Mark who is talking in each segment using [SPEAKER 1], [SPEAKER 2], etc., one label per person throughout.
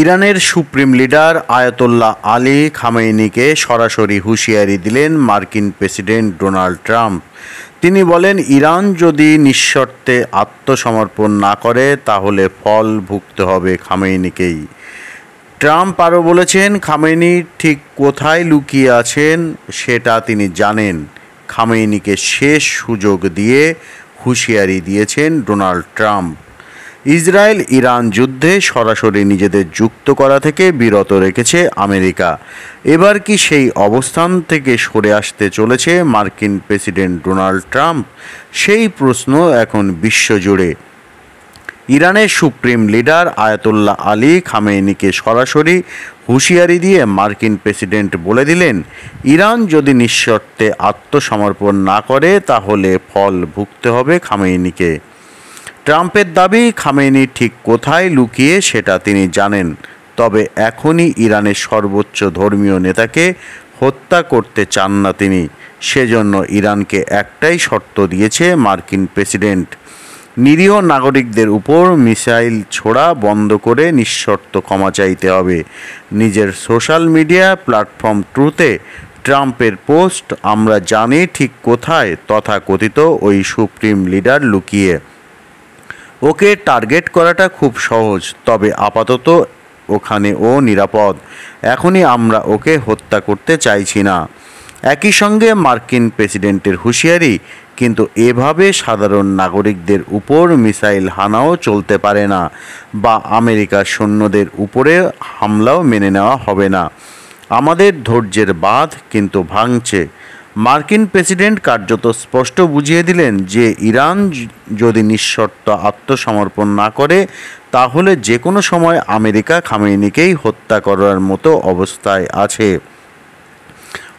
[SPEAKER 1] ইরানের supreme leader আয়াতোল্লাহ Ali খামেনিকে সরাসরি হুঁশিয়ারি দিলেন মার্কিন প্রেসিডেন্ট ডোনাল্ড ট্রাম্প। তিনি বলেন, ইরান যদি নিঃশর্তে আত্মসমর্পণ না করে তাহলে ফল ভুগতে হবে খামেনিকেই। ট্রাম্প আরও বলেছেন, খামেনি ঠিক কোথায় লুকিয়ে আছেন সেটা তিনি জানেন। খামেনিকে শেষ সুযোগ দিয়ে হুঁশিয়ারি দিয়েছেন ডোনাল্ড ট্রাম্প। ইসরায়েল ইরান যুদ্ধে সরাসরি নিজেদের যুক্ত করা থেকে বিরত রেখেছে আমেরিকা। এবার কি সেই অবস্থান থেকে সরে আসতে চলেছে মার্কিন প্রেসিডেন্ট ডোনাল্ড ট্রাম্প? সেই প্রশ্ন এখন বিশ্বজুড়ে। ইরানের সুপ্রিম লিডার আয়াতোল্লাহ আলী খামেনিকে সরাসরি হুঁশিয়ারি দিয়ে মার্কিন প্রেসিডেন্ট বলে দিলেন, ইরান যদি নিঃশর্তে আত্মসমর্পণ না করে তাহলে ফল ভুগতে হবে খামেনিকে। ট্রাম্পের দাবি, খামেনি ঠিক কোথায় লুকিয়ে সেটা তিনি জানেন, তবে এখনই ইরানের সর্বোচ্চ ধর্মীয় নেতাকে হত্যা করতে চান না তিনি। সেজন্য ইরানকে একটাই শর্ত দিয়েছে মার্কিন প্রেসিডেন্ট, নিরীহ নাগরিকদের উপর মিসাইল ছোড়া বন্ধ করে নিঃশর্ত ক্ষমা চাইতে হবে। নিজের সোশ্যাল মিডিয়া প্ল্যাটফর্ম ট্রুথে ট্রাম্পের পোস্ট, আমরা জানি ঠিক কোথায় তথাকথিত ওই সুপ্রিম লিডার লুকিয়ে। ওকে টার্গেট করাটা খুব সহজ, তবে আপাতত ওখানে ও নিরাপদ। এখনই আমরা ওকে হত্যা করতে চাইছি না। একই সঙ্গে মার্কিন প্রেসিডেন্টের হুঁশিয়ারি, কিন্তু এভাবে সাধারণ নাগরিকদের উপর মিসাইল হানাও চলতে পারে না, বা আমেরিকার সৈন্যদের উপরে হামলাও মেনে নেওয়া হবে না। আমাদের ধৈর্যের বাঁধ কিন্তু ভাঙছে। মার্কিন প্রেসিডেন্ট কার্যত স্পষ্ট বুঝিয়ে দিলেন যে ইরান যদি নিঃশর্ত আত্মসমর্পণ না করে তাহলে যে কোনো সময় আমেরিকা খামেনিকেই হত্যা করার মতো অবস্থায় আছে।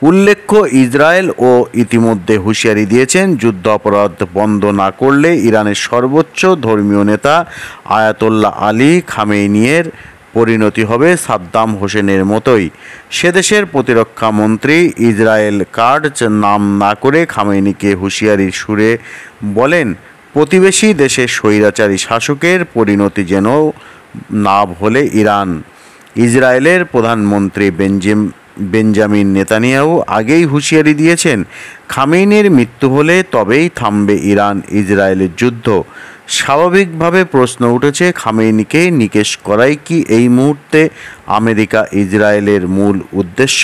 [SPEAKER 1] উল্লেখ্য, ইসরায়েলও ইতিমধ্যে হুঁশিয়ারি দিয়েছেন, যুদ্ধ অপরাধ বন্ধ না করলে ইরানের সর্বোচ্চ ধর্মীয় নেতা আয়াতোল্লাহ আলী খামেনির পরিণতি হবে সাদ্দাম হোসেনের মতোই। সেদেশের প্রতিরক্ষা মন্ত্রী ইসরায়েল কাটজ নাম না করে খামেনিকে হুঁশিয়ারির সুরে বলেন, প্রতিবেশী দেশের স্বৈরাচারী শাসকের পরিণতি যেন না ভোলে ইরান। ইসরায়েলের প্রধানমন্ত্রী বেঞ্জামিন নেতানিয়াহু আগেই হুঁশিয়ারি দিয়েছেন, খামেনির মৃত্যু হলে তবেই থামবে ইরান ইসরায়েলের যুদ্ধ। স্বাভাবিকভাবে প্রশ্ন উঠেছে, খামেনিকে নিকেশ করাই কি এই মুহূর্তে আমেরিকা ইসরায়েলের মূল উদ্দেশ্য?